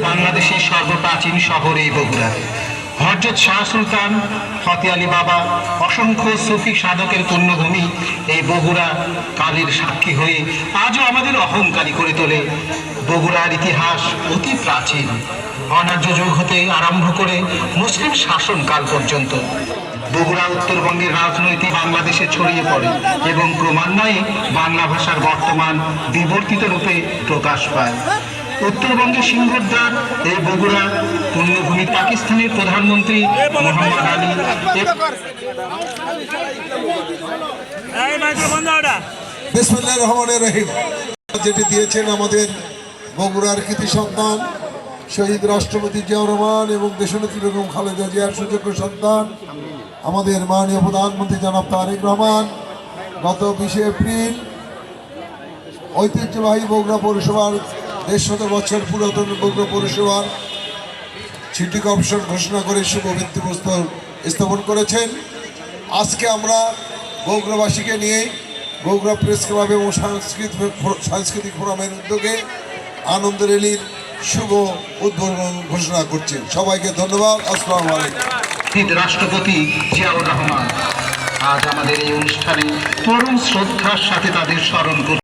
বাংলাদেশের সর্বপ্রাচীন শহর এই বগুড়া। হযরত শাহ সুলতান ফতে আলী বাবা অসংখ্য সুফি সাধকের পুণ্যভূমি এই বগুড়া কালের সাক্ষী হয়ে আজও আমাদের অহংকারী করে তোলে। বগুড়ার ইতিহাস অতি প্রাচীন, অনার্য যুগ হতে আরম্ভ করে মুসলিম শাসনকাল পর্যন্ত বগুড়া উত্তরবঙ্গের রাজনৈতিক বাংলাদেশে ছড়িয়ে পড়ে এবং ক্রমান্বয়ে বাংলা ভাষার বর্তমান বিবর্তিত রূপে প্রকাশ পায়। উত্তরবঙ্গের সিংহদ্বার এই বগুড়া পুণ্যভূমি পাকিস্তানের প্রধানমন্ত্রী মোহাম্মদ আলী বিসমিল্লাহির রহমানির রহিম যেটি দিয়েছেন আমাদের বগুড়ার কৃতি সন্তান শহীদ রাষ্ট্রপতি জিয়াউর রহমান এবং দেশনেত্রী বেগম খালেদা জিয়ার সুযোগ্য সন্তান আমাদের মাননীয় প্রধানমন্ত্রী জনাব তারেক রহমান গত 20 এপ্রিল ঐতিহ্যবাহী বগুড়া পৌরসভার 150 বছর পুরাতন বগুড়া পৌরসভার সিটি কর্পোরেশন ঘোষণা করে শুভ ভিত্তিপ্রস্তর স্থাপন করেছেন। আজকে আমরা বগুড়াবাসীকে নিয়ে বগুড়া প্রেস ক্লাব এবং সাংস্কৃতিক ফোরামের উদ্যোগে আনন্দ র্যালির শুভ উদ্বোধন ঘোষণা করছি। সবাইকে ধন্যবাদ। আসসালামু আলাইকুম। রাষ্ট্রপতি জিয়াউর রহমান আজ আমাদের এই অনুষ্ঠানে পরম শ্রদ্ধার সাথে তাদের স্মরণ